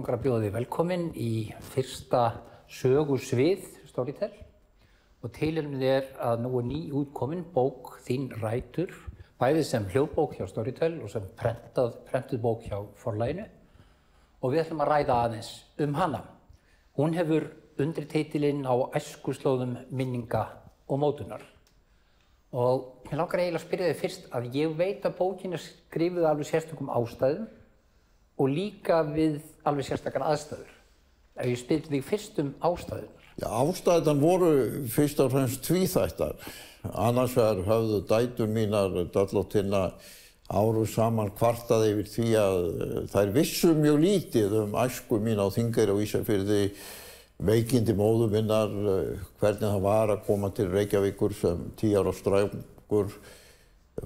langar að bjóða þig velkomin í fyrsta sögusvið Storytel og tilefnið að nú ný útkomin bók Þín rætur, bæði sem hljóðbók hjá Storytel og sem prentuð bók hjá Forlaginu og við ætlum að ræða aðeins hana. Hún hefur undirtitilinn á æskuslóðum minninga og mótunar. Og ég langar eiginlega að spyrja þig fyrst að ég veit að bókin er skrifuð alveg sérstökum ástæðum og líka við alveg sérstakar aðstæður. Ef ég spyr þig fyrst ástæðunar. Já, ástæðunar voru fyrst og fremst tvíþættar. Annars vegar höfðu dætur mínar Döllóttina árum saman kvartað yfir því að þær vissu mjög lítið æsku mína á Þingeyri og Ísafirði, veikindi móður minnar, hvernig það var að koma til Reykjavíkur sem 10 ára strákur,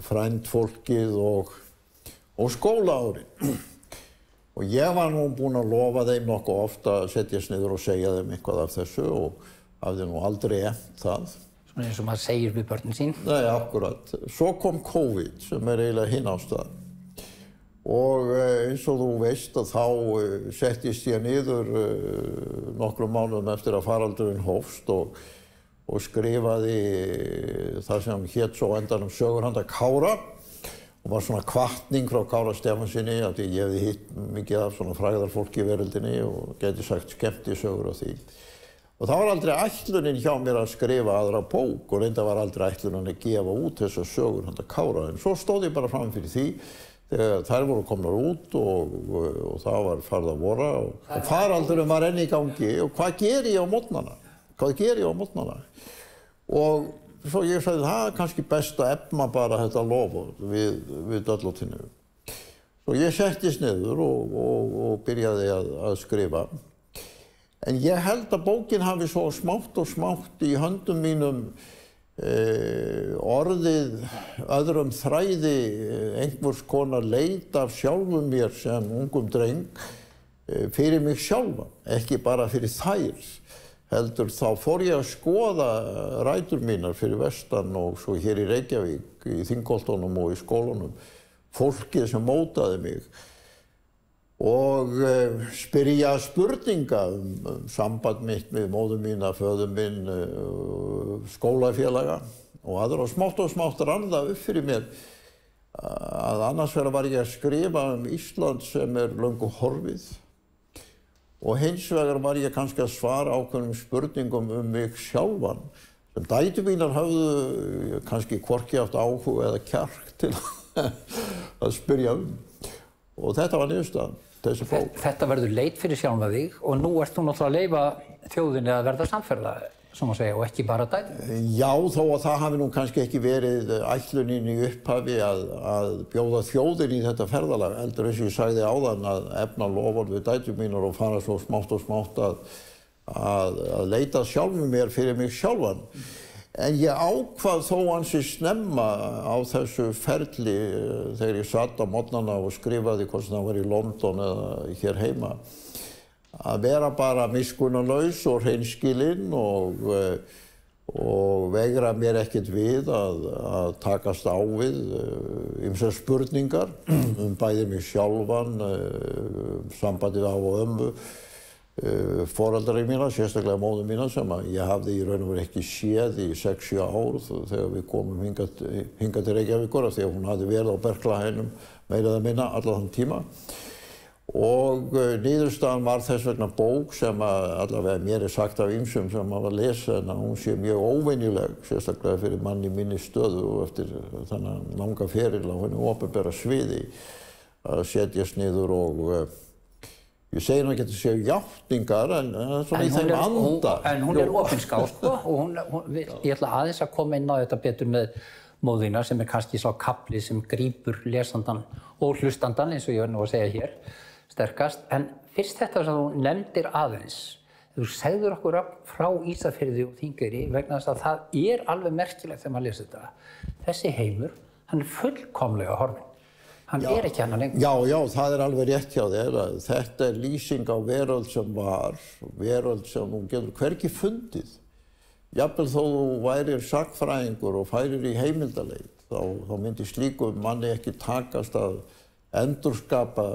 frændfólkið og skólaárin. Og ég var nú búinn að lofa þeim nokkuð ofta að setjast niður og segja þeim eitthvað af þessu og hafði nú aldrei efnt það. Svona eins og maður segir við börnin sín. Nei, akkurat. Svo kom COVID sem eiginlega hinn ástæðan. Og eins og þú veist að þá settist ég niður nokkrum mánuðum eftir að faraldurinn hófst og skrifaði það sem hét svo á endanum Sögur handa Kára og var svona hvatning frá Kára Stefánsinni af því ég hefði hitt mikið af svona frægðarfólki í veröldinni og gæti sagt skemmtisögur af því. Og það var aldrei ætlunin hjá mér að skrifa aðra bók og reynda var aldrei ætlunin að gefa út þessar Sögur handa Kára en svo stóð ég bara fram fyrir því þegar þær voru komnar út og það var farið að vora og faraldurinn var enn í gangi og hvað ger ég á morgnana? Hvað ger ég á morgnana? Og svo ég sagði það er kannski best að efna bara þetta loforð við Döllóttinni. Svo ég settist niður og byrjaði að skrifa. En ég held að bókin hafi svo smátt og smátt í höndum mínum orðið öðrum þræði einhvers konar leit af sjálfum mér sem ungum dreng fyrir mig sjálfa, ekki bara fyrir þær. Heldur þá fór ég að skoða rætur mínar fyrir vestan og svo hér í Reykjavík, í Þingholtunum og í skólunum, fólkið sem mótaði mig og spyrja spurninga samband mitt með móður mína, föður minn, skólafélaga og aðra og smátt rann það upp fyrir mér að annars vegar var ég að skrifa Ísland sem er löngu horfið og hins vegar var ég kannski að svara ákveðnum spurningum mig sjálfan sem dætur mínar höfðu kannski hvorki haft áhuga eða kjark til að spyrja og þetta var niðurstaðan. Þetta verður leit fyrir sjálfa þig og nú ert þú náttúrulega að leyfa þjóðinni að verða samferða, sem að segja, og ekki bara dætur. Já, þó að það hafi nú kannski ekki verið ætlunin í upphafi að bjóða þjóðinni í þetta ferðalag, heldur eins og ég sagði áðan að efna loforð við dætur mínar og fara svo smátt og smátt að leita sjálfum mér fyrir mig sjálfan. En ég ákvað þó ansi snemma á þessu ferli þegar ég satt á morgnana og skrifaði hvort það var í London eða hér heima að vera bara miskunnarlaus og hreinskilinn og veigra mér ekkert við að takast á við ýmsar spurningar bæði mig sjálfan, sambandið af og ömmu, foreldrar mína, sérstaklega móður mína sem ég hafði í raun og veru ekki séð í 6-7 ár þegar við komum hingað til Reykjavíkur af því að hún hafði verið á Berklahænum meira eða minna allan þann tíma. Og niðurstaðan var þess vegna bók sem allavega mér sagt af ýmsum sem að lesa en að hún sé mjög óvenjuleg, sérstaklega fyrir mann í minni stöðu og eftir þannig langa feril á henni opinbera sviði að setjast niður og ég segi nú ekki að þetta séu játningar en svona í þeim anda. En hún er opinská sko og ég ætla aðeins að koma inn á þetta betur með móðina sem er kannski sá kafli sem grípur lesandan og hlustandan eins og ég nú að segja hér sterkast. En fyrst þetta sem þú nefndir aðeins, þú segður okkur frá Ísafirði og Þingeyri vegna þess að það er alveg merkilegt þegar maður les þetta. Þessi heimur, hann er fullkomlega horfinn. Hann er ekki hana lengur. Já, það er alveg rétt hjá þér. Þetta er lýsing á veröld sem var, veröld sem þú getur hvergi fundið. Jafnvel þó þú værir sagnfræðingur og færir í heimildaleit, þá myndi slíkum manni ekki takast að endurskapa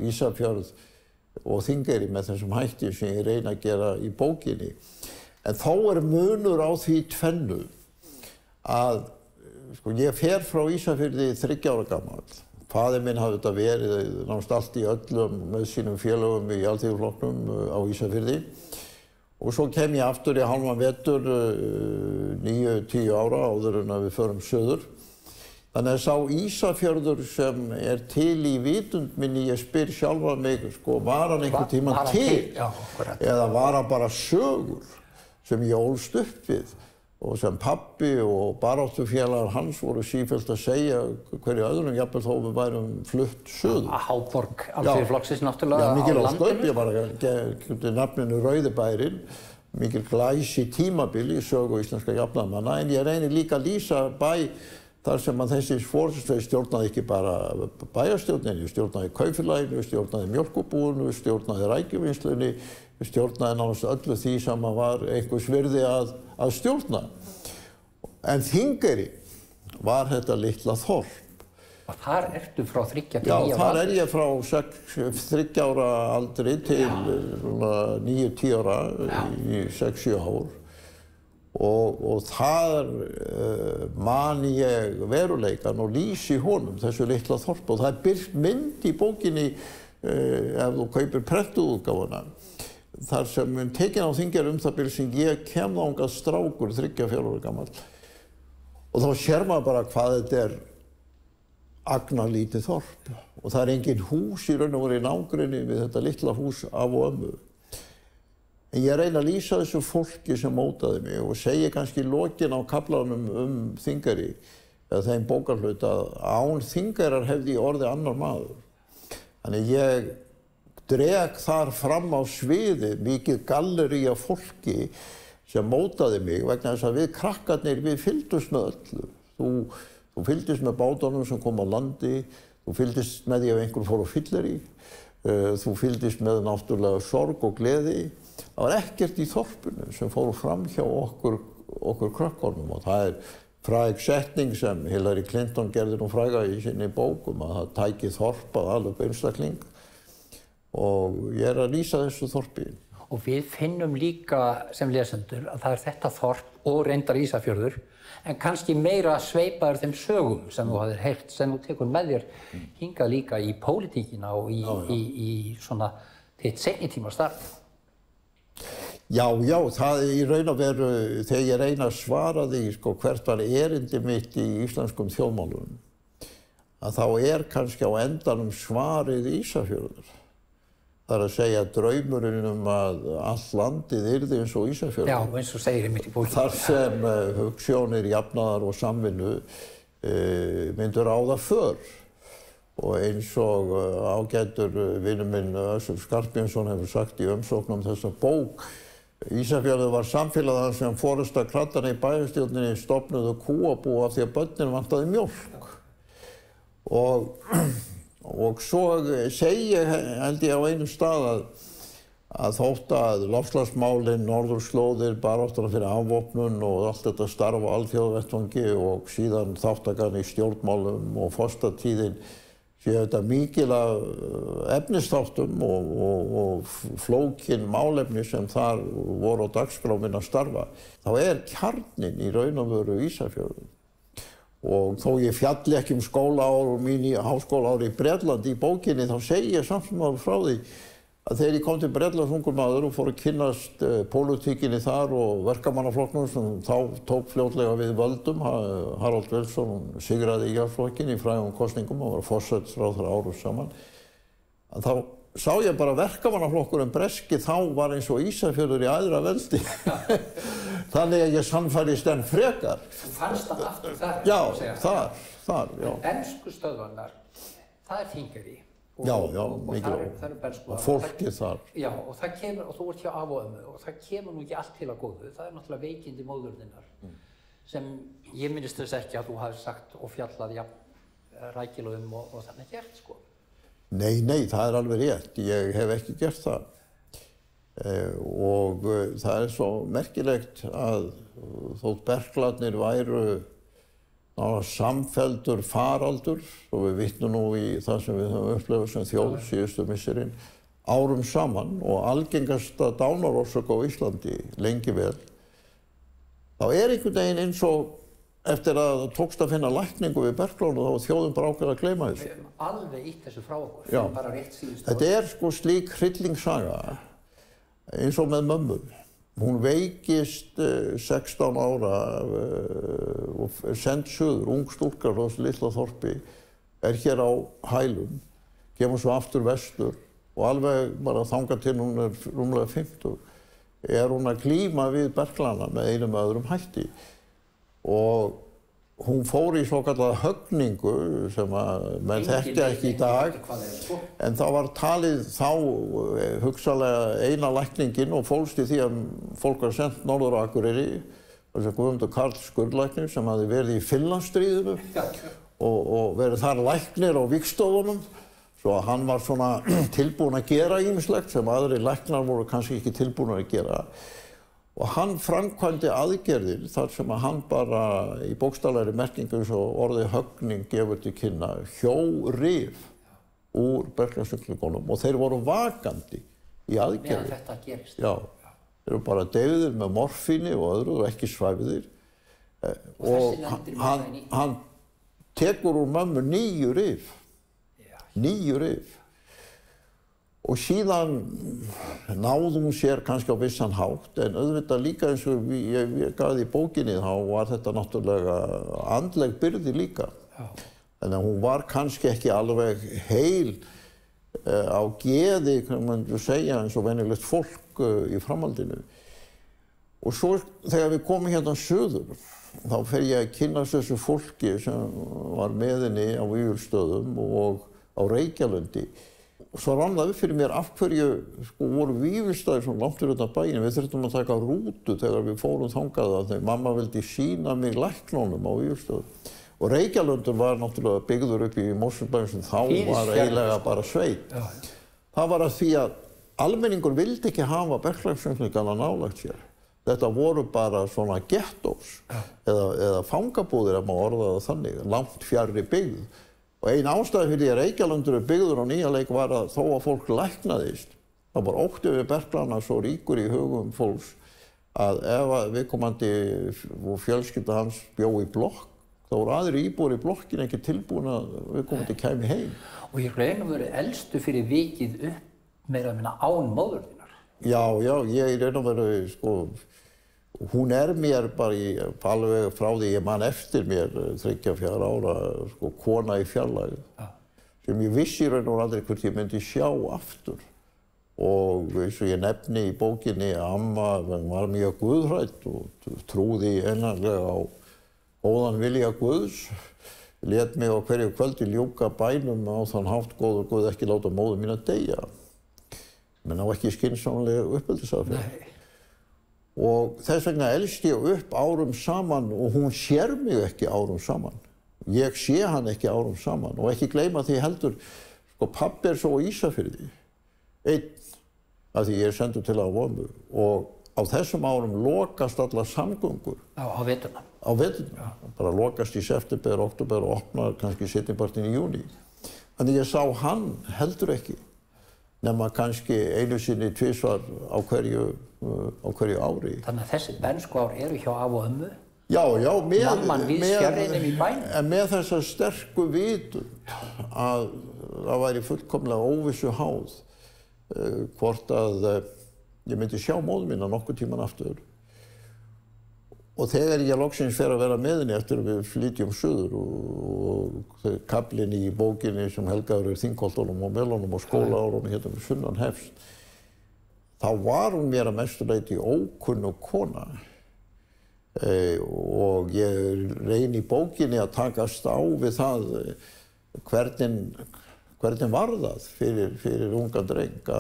Ísafjörð og Þingeyri með þessum hætti sem ég reyna að gera í bókinni. En þó munur á því tvennu að sko, ég fer frá Ísafirði 30 ára gamall. Faðir minn hafði þetta verið nánast allt í öllum með sínum félögum í Alþýðuflokknum á Ísafirði. Og svo kem ég aftur í hálfan vetur 9-10 ára áður en að við förum söður. Þannig að sá Ísafjörður sem til í vitund minni, ég spyr sjálfa mig, sko, var hann einhvern tímann til? Já, eða var hann bara sögur sem ég ólst upp við og sem pabbi og baráttufélagar hans voru sífellt að segja hverju öðrum, jafnvel þó við værum flutt söður. Háborg Alþýðuflokksins náttúrulega á landinu. Já, mikil ósköp, ég bara gæti nafninu Rauðibærinn, mikil glæsi tímabil í sögu íslenska jafnaðarmanna, en ég reynir líka að lýsa bæ þar sem að þessi forystumaður stjórnaði ekki bara bæjarstjórninni, stjórnaði kaupfélaginu, stjórnaði mjólkurbúinu, stjórnaði rækjuvinnslunni, stjórnaði nánast öllu því sem var einhvers virði að stjórna. En Þingeyri var þetta litla þorp. Og þar ertu frá 3 til 9 ára? Já, þar ég frá 3 ára aldri til 9-10 ára í 6-7 ár. Og þar man ég veruleikann og lýsi honum, þessu litla þorp. Og það er birt mynd í bókinni ef þú kaupir prentuútgáfuna. Þar sem tekin á Þingeyri það bil sem ég kem þangað strákur, 3-4 ára gamall. Og þá sér maður bara hvað þetta agnarlítið þorp. Og það engin hús í raun og veru í nágrenni við þetta litla hús af og ömmu. En ég reyna að lýsa þessu fólki sem mótaði mig og segi kannski í lokin á kaflanum Þingeyri, eða þeim bókarhluta, að án Þingeyrar hefði ég orðið annar maður. Þannig ég dreg þar fram á sviði mikið gallerí af fólki sem mótaði mig vegna þess að við krakkarnir, við fylgdust með öllu. Þú fylgdist með bátunum sem kom á landi, þú fylgdist með því ef einhver fór á fyllerí, þú fylgdist með náttúrulega sorg og gleði. Það var ekkert í þorpinu sem fór fram hjá okkur krakkarnum og það fræg setning sem Hillary Clinton gerði nú fræga í sinni bókum að það tæki þorp að alveg einstakling. Og ég að lýsa þessu þorpi. Og við finnum líka sem lesendur að það þetta þorp og reyndar Ísafjörður, en kannski meira sveipaður þeim sögum sem þú hafðir heyrt, sem þú tekur með þér hingað líka í pólitíkina og í svona þitt seinni tíma starf. Já, það í raun og veru, þegar ég reyna að svara því hvert var erindi mitt í íslenskum þjóðmálum, að þá kannski á endanum svarið Ísafjörður. Það að segja draumurinn að allt landið yrði eins og Ísafjörður. Já, eins og segir einmitt í bókinni. Þar sem hugsjónir, jafnaðar og samvinnu myndu ráða för. Og eins og ágætur vinur minn Össur Skarphéðinsson hefur sagt í umsókn þessa bók, Ísafjörður var samfélag þar sem forystakraddarnir í bæjarstjórninni stofnuðu kúabú af því að börnin vantaði mjólk. Og svo segi ég, held ég á einum stað að þótt að loftslagsmálin, norðurslóðir, baráttur fyrir afvopnun og allt þetta starf á alþjóðavettvangi og síðan þáttakan í stjórnmálum og forstatíðin séu þetta mikil af efnisþáttum og flókin málefni sem þar voru á dagskrá minna starfa, þá kjarninn í raun og veru Ísafjörður. Og þó ég fjalli ekki skólaár og mín í háskólaár í Bretlandi í bókinni, þá segi ég samt sem áður frá því að þegar ég kom til Bretlands ungur maður og fór að kynnast pólitíkinni þar og verkamannaflokknum sem þá tók fljótlega við völdum, Harald Wilson sigraði Íhaldsflokkinn í frægum kosningum og var forsætisráðherra árum saman, að þá sá ég bara verkamannaflokkurinn breski þá var eins og Ísafjörður í æðra veldi. Þannig að ég sannfærist enn frekar. Þú fannst það aftur þar? Já, þar, já. Ensku stöðvarnar, það Þingeyri. Já, mikilvægt. Og fólkið þar. Já, og það kemur, og þú ert hjá af og ömmu, og það kemur nú ekki allt til að góðu. Það náttúrulega veikindi móður þinnar, sem ég minnist þess ekki að þú hafi sagt og fjallað rækilega og þannig gert, sko. Nei, það alveg rétt. Ég hef ekki gert það. Og það svo merkilegt að þótt berklarnir væru samfelldur faraldur, og við vitnum nú í það sem við höfum upplifað sem þjóð síðustu misserinn, árum saman og algengasta dánarorsök á Íslandi lengi vel, þá einhvern veginn eins og eftir að tókst að finna lækningu við berklanu þá var þjóðin bara ákveðið að gleyma þessu. Við höfum alveg ítt þessu frá okkur, Já. bara rétt síðustu. Þetta sko slík hryllingssaga eins og með mömmu. Hún veikist 16 ára og send suður, ung stúlka frá þessu litla þorpi, hér á hælum, kemur svo aftur vestur og alveg bara þangað til hún rúmlega 50, hún að glíma við berklana með einum eða öðrum hætti. Og hún fór í svokallaða höggningu sem að menn þekkja ekki í dag, en það var talið þá hugsanlega eina lækningin og fólst í því að fólk var sendt norður á Akureyri, þessi Guðmundur Karl skurðlæknir sem hafði verið í Finnlandsstríðinu og verið þar læknir á vígstofunum, svo að hann var svona tilbúinn að gera ýmislegt sem aðrir læknar voru kannski ekki tilbúnir að gera. Og hann framkvæmdi aðgerðir þar sem að hann bara í bókstaflegri merkingu eins og orðið höggning gefur til kynna hjó rif úr berklasjúklingunum og þeir voru vakandi í aðgerðir. Meðan þetta gerist. Já, þeir eru bara deyfðir með morfíni og öðru og ekki svæfðir. Og hann tekur úr mömmu 9 rif. 9 rif. Og síðan náði hún sér kannski á vissan hátt, en auðvitað líka eins og ég gaf í bókinni þá var þetta náttúrulega andleg byrði líka. Já. Þannig að hún var kannski ekki alveg heil á geði, hvað maður segja, eins og venjulegt fólk í framhaldinu. Og svo þegar við komum hérna suður, þá fer ég að kynnast þessu fólki sem var með henni á Vífilsstöðum og á Reykjalundi. Og svo rann það upp fyrir mér af hverju voru Vífilsstaðir svona langt fyrir þetta bæinn. Við þurftum að taka rútu þegar við fórum þangað þegar mamma vildi sýna mig læknunum á Vífilsstöðum. Og Reykjalundur var náttúrulega byggður upp í Mosfellsbæ sem þá var eiginlega bara sveit. Já. Það var að því að almenningur vildi ekki hafa berklasjúklingana nálægt sér. Þetta voru bara svona gettos eða fangabúðir ef maður orðaði það þannig, langt fjarri byggð. Og ein ástæði fyrir því að Reykjalundur byggður á Nýja Leik var að þó að fólk læknaðist, það var ótti við berklana svo ríkur í hugum fólks að ef viðkomandi og fjölskylda hans bjó í blokk, þá voru aðrir íbúar í blokkin ekki tilbúin að viðkomandi kæmi heim. Og ég raun og veru elstu fyrir vikið upp meira að minna án móður þínar. Já, ég raun og veru, sko, hún mér bara alveg frá því ég man eftir mér 34 ára, sko, kona í fjarlægð, sem ég vissi raun og aldrei hvort ég myndi sjá aftur. Og eins og ég nefni í bókinni, amma var mjög guðhrædd og trúði einanlega á góðan vilja Guðs, lét mig á hverju kvöldi ljúka bænum á þann hátt góður Guð ekki láta móður mín að deyja. Men á ekki skynsamlega uppeldisaðferð. Og þess vegna elst ég upp árum saman og hún sér mig ekki árum saman. Ég sé hann ekki árum saman og ekki gleyma því heldur, sko, pabbi svo á Ísafirði, einn, af því ég sendur til að vomu og á þessum árum lokast allar samgöngur. Á veturna. Á veturna. Bara lokast í september, október og opnar kannski seinnipartinn í júní. Þannig ég sá hann heldur ekki, nema kannski einu sinni tvisvar á hverju ári. Þannig að þessi bernsku ár eru hjá af og ömmu? Já, Mamman víðs fjarrinum í bænum? En með þessa sterku vitund að það væri fullkomlega óvissu háð hvort að ég myndi sjá móður mína nokkurn tímann aftur. Og þegar ég loksins fer að vera með henni eftir að við flytjum suður og kaflinn í bókinni sem helgaður Þingholtunum og Melunum og skólaárunum hérna við sunnan hefst, þá var hún mér að mestu leyti ókunnug kona. Og ég reyni í bókinni að takast á við það hvernig var það fyrir ungan dreng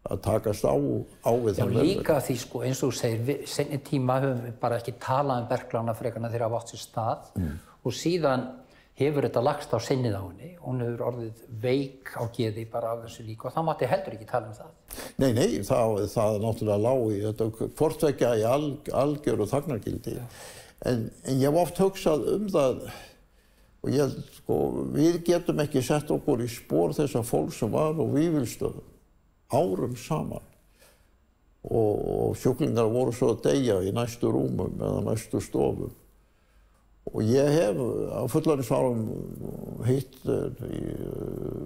að takast á við þann verður. Já, líka því, sko, eins og þú segir, seinni tíma höfum við bara ekki talað um berklana frekar en þeir hafa átt sér stað og síðan hefur þetta lagst á sinnið á henni. Hún hefur orðið veik á geði bara af þessu líka og það mátti heldur ekki tala um það. Nei, það náttúrulega lá í þetta hvorttveggja í algjöru þagnargildi. En ég hef oft hugsað það og ég, sko, við getum ekki sett okkur í spor þessa fólk sem var á Vífilsstöðum. árum saman og sjúklingar voru svo að deyja í næstu rúmum eða næstu stofum. Og ég hef á fullorðinsárum hitt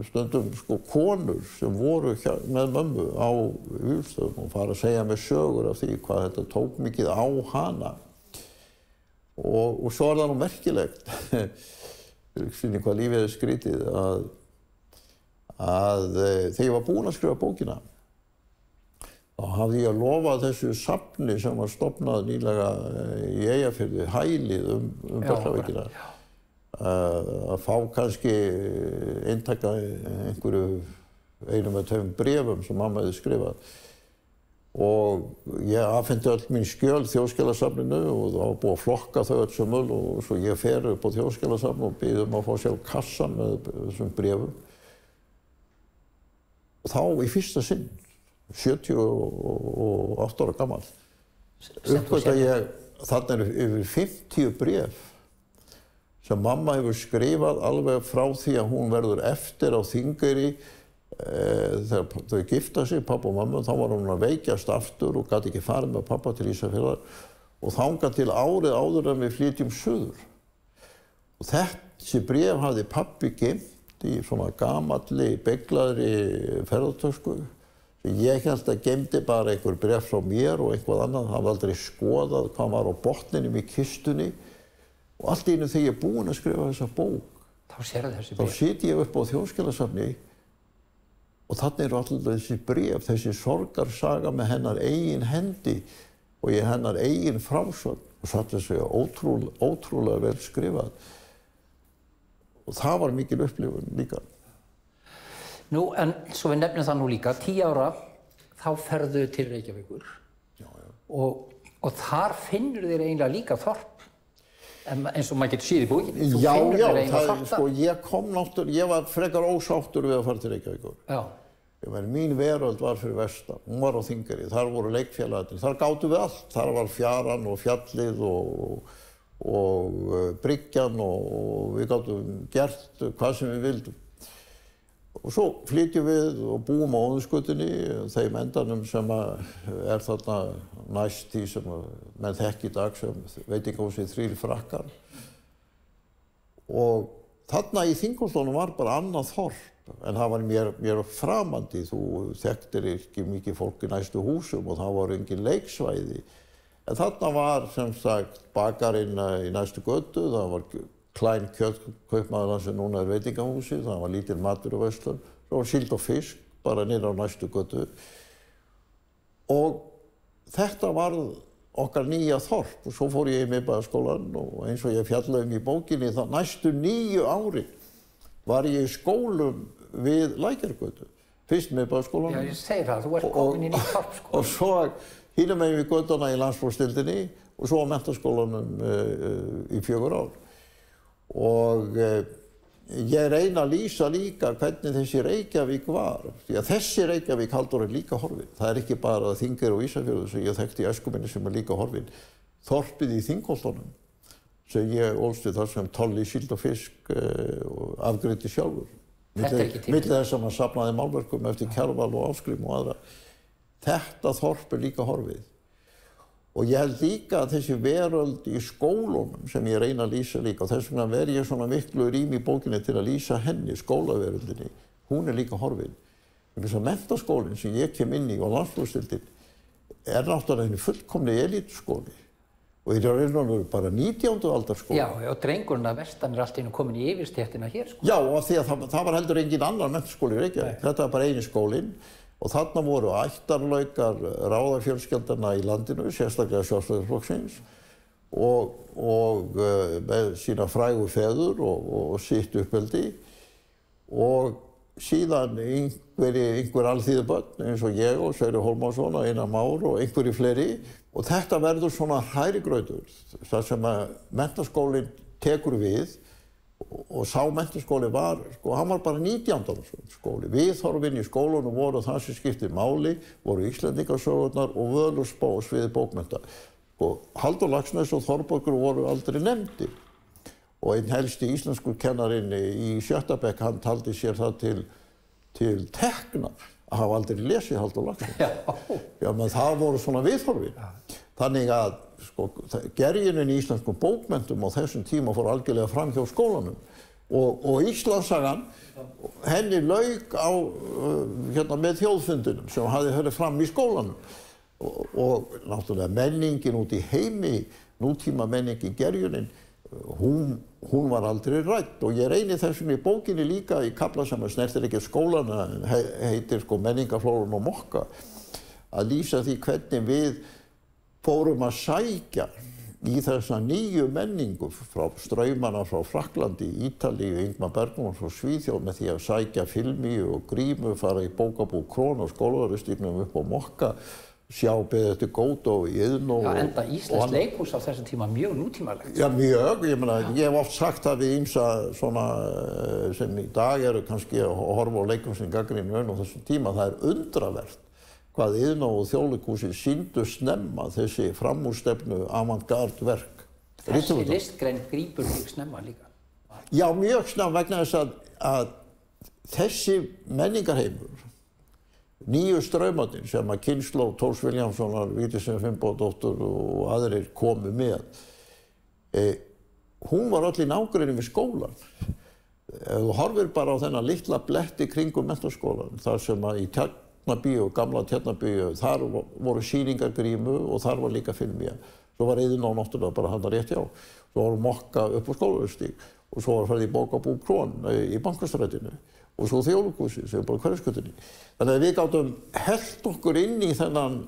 stundum konur sem voru með mömmu á Vífilsstöðum og fara að segja mér sögur af því hvað þetta tók mikið á hana. Og svo það nú merkilegt, sinni hvað lífið skrítið, að þegar ég var búinn að skrifa bókina, þá hafði ég lofað þessu safni sem var stofnað nýlega í Eyjafirði, Hælið Bjarkavíkina, að fá kannski eintaka einhverju einum eða tveim bréfum sem mamma hefði skrifað. Og ég afhenti öll mín skjöl Þjóðskjalasafninu og það var búið að flokka þau öll sömul og svo ég fer upp á Þjóðskjalasafn og bið að fá sjálf kassan með þessum bréfum. Og þá í fyrsta sinn, 78 ára gamall, uppgötta ég, þarna eru yfir 50 bréf sem mamma hefur skrifað alveg frá því að hún verður eftir á Þingeyri þegar þau gifta sig, pappa og mamma, þá var hún að veikjast aftur og gat ekki farið með pappa til Ísafjarðar og þangað til árið áður en við flytjum suður. Og þessi bréf hafði pabbi geymt í svona gamalli, beyglaðri ferðartösku. Ég held að geymdi bara einhver bréf frá mér og eitthvað annað, hafði aldrei skoðað hvað var á botninum í kistunni og allt í einu þegar ég er búinn að skrifa þessa bók, þá sit ég upp á Þjóðskjalasafni og þarna eru alltaf þessi bréf, þessi sorgarsaga með hennar eigin hendi og í hennar eigin frásögn og satt að segja ótrúlega vel skrifað. Og það var mikil upplifun líka. Nú, en svo við nefnum það nú líka, 10 ára, þá ferðu til Reykjavíkur. Já. Og þar finnur þér eiginlega líka þorp. Eins og maður getur séð í bókinni. Já, ég var frekar ósáttur við að fara til Reykjavíkur. Já. Mín veröld var fyrir vestan, hún var á Þingeyri, þar voru leikfélagarnir, þar gátum við allt. Þar var fjaran og fjallið og bryggjan og við gátum gert hvað sem við vildum. Og svo flytjum við og búum á Óðinsgötunni, þeim endanum sem er þarna næst því sem menn þekki í dag sem veitingahúsið 3 Frakkar. Og þarna í Þingholtunum var bara annað þorp, en það var mér framandi. Þú þekktir ekki mikið fólk í næstu húsum og það var engin leiksvæði. En þarna var sem sagt bakarinn í næstu götu, það var Klein Kjötkaupmaður sem núna er veitingahúsið, það var lítil matvöruverslun, það var síld og fisk bara niður á næstu götu. Og þetta var okkar nýja þorp og svo fór ég í Miðbæjarskólann og eins og ég fjallaði í bókinni, þá næstu 9 árin var ég í skólum við Lækjargötu. Fyrst Miðbæjarskólann. Já, ég segi það, þú ert komin inn í þorp sko. Og svo hinum megin við götuna í Landsbókstildinni og svo á Menntaskólanum í 4 ár. Og ég reyna að lýsa líka hvernig þessi Reykjavík var. Því að þessi Reykjavík Halldór er líka horfin. Það er ekki bara Þingeyri og Ísafjörður sem ég þekkti í æskuminni sem er líka horfin. Þorpið í Þingholtunum sem ég ólst við þar sem Tolli síld og fisk afgreiddi sjálfur. Milli þess að maður safnaði málverkum eftir Kjarval og Ásgrím og aðra. Þetta þorp er líka horfið. Og ég held líka að þessi veröld í skólunum sem ég reyna að lýsa líka, og þess vegna verð ég svona miklu rými í bókinni til að lýsa henni, skólaveröldinni, hún er líka horfin. Þess að menntaskólinn sem ég kem inn í og landsbókstildin er náttúrulega fullkomni elitskóli og í rauninu bara 19. aldarskóli. Já, og drengurinn að vestan er allt í einu komin í yfirstéttina hér sko. Já, og því að það var heldur engin annar menntaskóli í Reykjavík. Þetta var bara eini skólinn. Og þarna voru ættarlaukar ráðafjölskeldanna í landinu, sérstaklega Sjálfstæðisflokksins, og með sína frægu feður og sitt uppeldi. Og síðan einhver alþýðubörn eins og ég og Sverrir Hólmarsson og Einar Már og einhverjir fleiri. Og þetta verður svona hrærigrautur, þar sem að menntaskólinn tekur við. Og sá menntaskóli var, hann var bara 19. skóli. Viðhorfin í skólunum voru það sem skipti máli, voru Íslendingasögurnar og Völuspá og sviði bókmennta. Halldór Laxness og Þorbergur voru aldrei nefndir. Og einn helsti íslenskur kennarinn í 7. bekk, hann taldi sér það til tekna að hafa aldrei lesið Halldór Laxness. Já, menn það voru svona viðhorfin. Þannig að sko, gerjunin í íslenskum bókmenntum á þessum tíma fór algjörlega fram hjá skólanum. Og Íslandssagan, henni lauk á, með þjóðfundinum sem hafði hörið fram í skólanum. Og náttúrulega menningin út í heimi, nútíma menning í gerjunin, hún var aldrei rædd. Og ég reyni þessum í bókinni líka í kafla sem snertir ekki skólana, heitir sko Menningarflóran og Mokka, að lýsa því hvernig við fórum að sækja í þessa nýju menningu frá straumana frá Frakklandi, Ítalíu, Ingmar Bergman frá Svíþjóð með því að sækja Filmíu og Grímu, fara í bókabúð Krón og skólaverðstígnum upp á Mokka, sjá beðið eftir Gótó í Iðnó. Já, enda íslenskt leikhús á þessum tíma mjög nútímalegt. Já, mjög. Ég hef oft sagt það við ýmsa svona sem í dag eru kannski að horfa á leikhúsin gagnrýninn á þessum tíma, það undravert hvað Iðnó og Þjóðleikhúsið sýndu snemma þessi framúrstefnu avantgarde verk. Þessi listgrein grípur mjög snemma líka. Já, mjög snemma vegna þess að þessi menningarheimur, nýju straumarnir sem að kynslóð Thors Vilhjálmssonar, Vigdísar Finnbogadóttur og aðrir komu með, hún var öll í nágrenni við skólan. Ef þú horfir bara á þennan litla bletti kringum menntaskólan, þar sem að í Tjarnarbíó, gamla Tjarnarbíó, þar voru sýningar Grímu og þar var líka Filmía. Svo var Iðnó náttúrulega bara þarna rétt hjá. Svo var Mokka upp á Skólavörðustíg og svo var farið í bókabúð Krón í Bankastrætinu og svo Þjóðleikhúsið sem bara Hverfisgötunni. Þannig að við gátum hellt okkur inn í þennan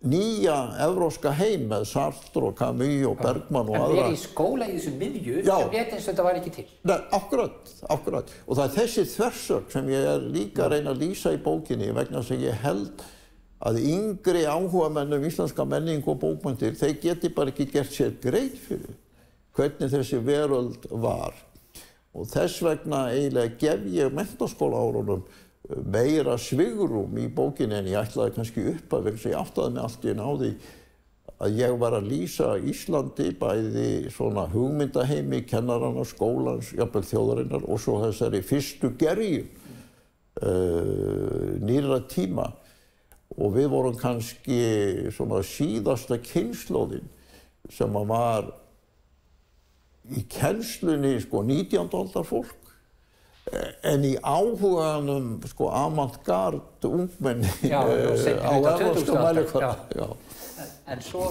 nýja evrópska heim með Sartre og Camus og Bergman og aðra. En verið í skóla í þessu miðju sem lét eins og þetta var ekki til. Nei, akkurat. Og það er þessi þversögn sem ég er líka að reyna að lýsa í bókinni vegna þess að ég held að yngri áhugamenn íslenska menningu og bókmenntir, þeir geti bara ekki gert sér grein fyrir hvernig þessi veröld var. Og þess vegna eiginlega gef ég menntaskólaárunum meira svigrúm í bókinni en ég ætlaði kannski upp að vegna þess að ég áttaði mig allt í einu á því að ég var að lýsa Íslandi bæði svona hugmyndaheimi, kennarana, skólans, jafnvel þjóðarinnar og svo þessari fyrstu gerjun nýrra tíma. Og við vorum kannski svona síðasta kynslóðin sem að var í kennslunni sko 19. aldar fólk en í áhuganum sko avantgarde ungmenni á evrópskum mælikvarða. En svo,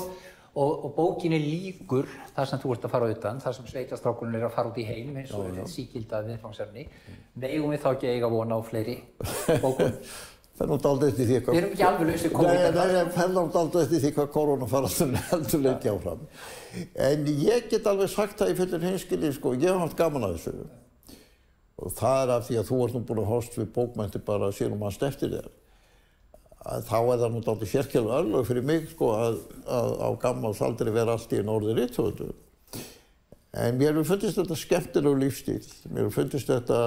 og bókinni lýkur þar sem þú ert að fara utan, þar sem sveitastrákurinn að fara út í heim eins og sígildað viðfangsefni. Megum við þá ekki eiga vona á fleiri bókum? Það nú dálítið eftir því Við erum ekki alveg lausir COVID. Nei, það nú dálítið eftir því hvað kórónufaraldurinn heldur lengi áfram. En ég get alveg sagt það í fullum hreinskilni, sko, ég hef haft gaman að þessu. Og það er af því að þú ert nú búin að hóst við bókmenntir bara síðan manst eftir þér. Þá er það nú dálítið sérkennileg örlög fyrir mig, sko, að á gamals aldrei vera allt í einu orðið rithöfundur. En mér hefur fundist þetta skemmtilegu lífstíl. Mér hefur fundist þetta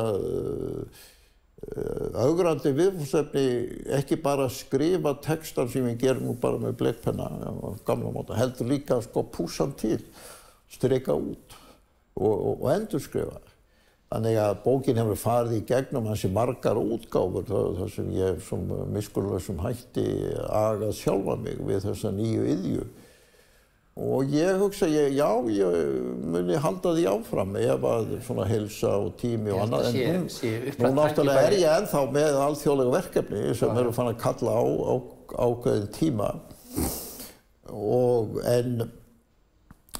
augrandi viðfangsefni, ekki bara skrifa textar sem ég ger nú bara með blekpenna á gamla máta, heldur líka sko púsa til, strika út og endurskrifa. Þannig að bókin hefur farið í gegnum þessi margar útgáfur þar sem ég som miskunnlausum hætti agað sjálfa mig við þessa nýju iðju. Og ég hugsa, ég muni halda því áfram ef að svona heilsa og tími og annað. En nú náttúrulega er ég ennþá með alþjóðlega verkefni sem eru fann að kalla á ákveðin tíma.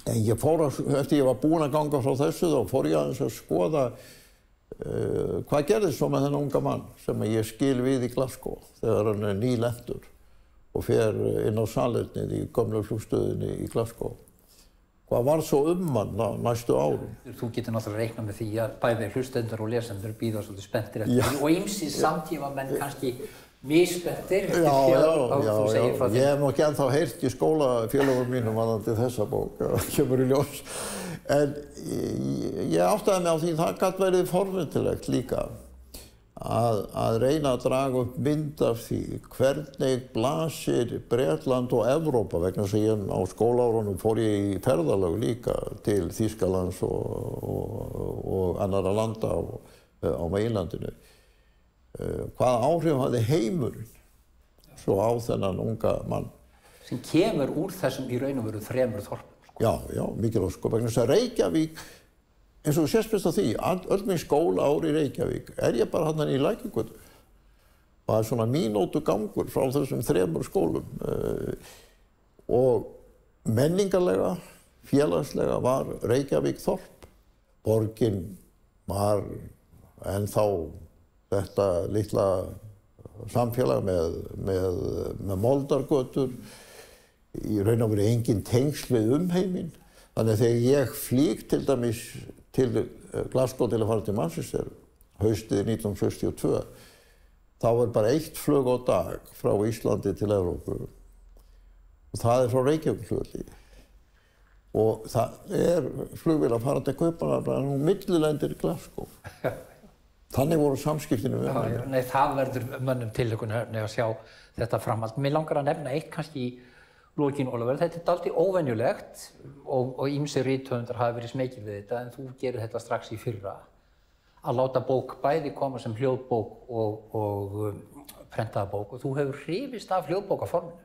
En ég fór eftir ég var búinn að ganga frá þessu þá fór ég aðeins að skoða hvað gerðist svo með þennan unga mann sem ég skil við í Glasgow þegar hann er nýlendur og fer inn á salernið í gömlu flugstöðinni í Glasgow. Hvað var svo hann næstu árum? Þú getur náttúrulega reiknað með því að bæði hlustendur og lesendur bíða svolítið spenntir eftir því og ýmsir samtímamenn kannski misspenntir eftir þú segir frá því. Ég hef nú ekki ennþá heyrt í skólafélögum mínum varðandi þessa bók, það kemur í ljós. En ég áttaði mig á því það gat verið forvitnilegt líka að reyna að draga upp mynd af því hvernig blasir Bretland og Evrópa vegna þess að ég á skólaárunum fór ég í ferðalög líka til Þýskalands og annarra landa á meginlandinu. hvaða áhrif hafði heimurinn svo á þennan unga mann. Sem kemur úr þessum í raun og veru 3 þorpum. Sko. Já, mikilvægt sko, vegna þess að Reykjavík, eins og þú sést best á því, öll mín skóla ár í Reykjavík, ég bara hann í Lækjargötu. Það svona mínútu gangur frá þessum 3 skólum. Og menningarlega, félagslega var Reykjavík þorp. Borgin var ennþá þetta litla samfélag með moldargötur, í raun og veru engin tengsl við umheiminn. Þannig að þegar ég flýg til dæmis til Glasgow til að fara til Manchester haustið 1962, þá bara 1 flug á dag frá Íslandi til Evrópu og það frá Reykjavíkurflugvelli. Og það flugvél að fara til Kaupmannahafnar og millilendir í Glasgow. Þannig voru samskiptinu við hann. Nei, það verður mönnum tilhlökkunarefni að sjá þetta framhald. Mér langar að nefna eitt kannski í lokin, Ólafur. Þetta dálítið óvenjulegt og ýmsir rithöfundar hafa verið smeykir við þetta, en þú gerir þetta strax í fyrra. Að láta bók bæði koma sem hljóðbók og prentaða bók, og þú hefur hrifist af hljóðbókaforminu.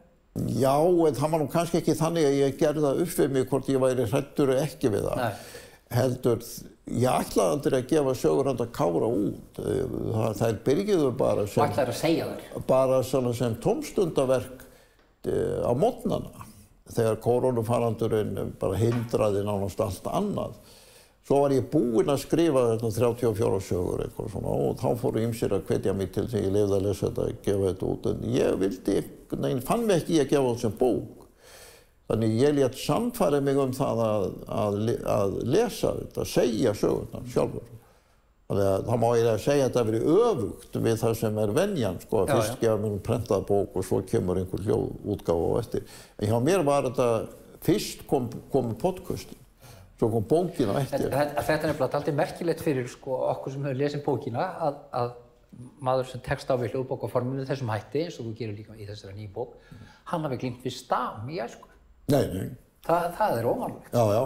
Já, en það var nú kannski ekki þannig að ég gerði það upp við mig hvort ég væri hræddur ekki við það. Nei. Heldur, ég ætlaði aldrei að gefa sögur handa Kára út. Þær byrjuðu bara sem... Þú ætlaðir að segja þær? Bara sem tómstundaverk á morgnana. Þegar kórónufaraldurinn bara hindraði nánast allt annað. Svo var ég búinn að skrifa þetta 34 sögur eitthvað svona og þá fóru ýmsir að hvetja mig til þegar ég lifði að lesa þetta, að gefa þetta út. En ég fann mig ekki í að gefa þetta sem bók. Þannig ég lét sannfæra mig það að lesa þetta, segja sögurnar sjálfur. Þannig að það má eiginlega segja að þetta verið öfugt við það sem venjan, sko. Fyrst gefa mér prentaða bók og svo kemur einhver hljóðútgáfa á eftir. En hjá mér var þetta, fyrst komu podcastin, svo kom bókin á eftir. Þetta er nefnilega alltaf merkilegt fyrir okkur sem hefur lesið bókina að maður sem tekst á við hljóðbókaforminu þessum hætti, eins og þú gerir líka í þessari nýju bók, hann hafi glímt við stam í æsku. Nei. Það er óvanlegt. Já.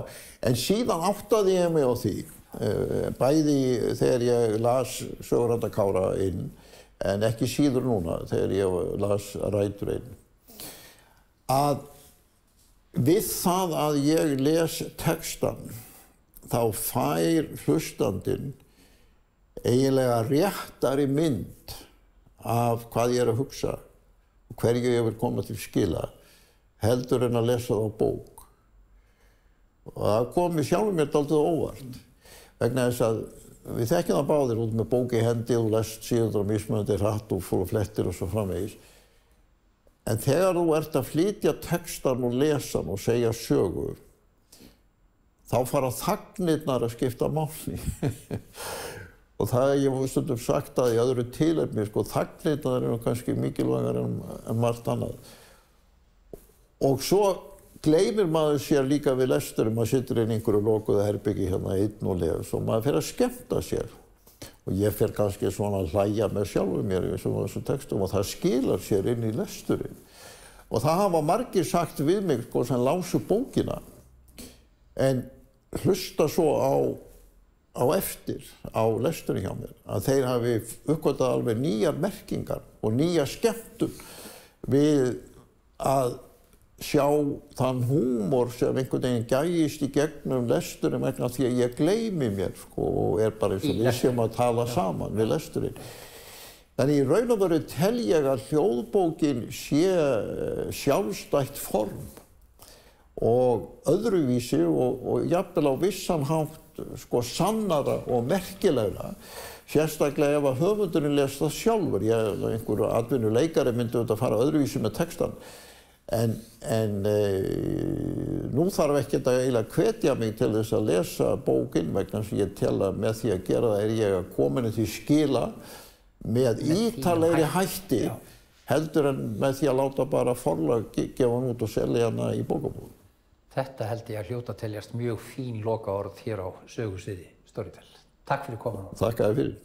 En síðan áttaði ég mig á því, bæði þegar ég las sögur handa Kára inn, en ekki síður núna þegar ég las rætur inn, að við það að ég les textan, þá fær hlustandinn eiginlega réttari mynd af hvað ég að hugsa og hverju ég vil koma til skila, heldur en að lesa það á bók. Og það kom mér sjálfur mér dálítið óvart. Vegna þess að við þekkjum það báðir út með bók í hendi og lest síður á mismunandi hratt og fór og flettir og svo framvegis. En þegar þú ert að flytja textan og lesa hann og segja sögur, þá fara þagnirnar að skipta máli. Og það ég hef stundum sagt að í öðru tilefni, þagnirnar eru kannski mikilvægar en margt annað. Og svo gleymir maður sér líka við lestur, maður situr inn í einhverju lokuðu herbyggi hérna einn og les og maður fer að skemmta sér. Og ég fer kannski svona að hlæja með sjálfum mér í þessum textum og það skilar sér inn í lesturinn. Og það hafa margir sagt við mig sem lásu bókina, en hlusta svo á eftir á lesturinn hjá mér, að þeir hafi uppgötvað alveg nýjar merkingar og nýja skemmtun við að sjá þann húmor sem einhvern veginn gægist í gegnum lesturinn vegna því að ég gleymi mér og bara eins og við séum að tala saman við lesturinn. Þannig í raun og veru tel ég að hljóðbókin sé sjálfstætt form og öðruvísi og jafnvel á vissan hátt sannara og merkilegra, sérstaklega ef að höfundurinn les það sjálfur. Einhver atvinnuleikari myndi auðvitað fara öðruvísi með textan. En nú þarf ekkert að eiginlega hvetja mig til þess að lesa bókinn vegna sem ég tel að með því að gera það ég að komin því skila með ítalegri hætti heldur en með því að láta bara forlag gefa hann út og selja hana í bókabúðum. Þetta held ég að hljóta teljast mjög fín lokaorð hér á sögusviði Storytel. Takk fyrir komuna. Þakka þér fyrir.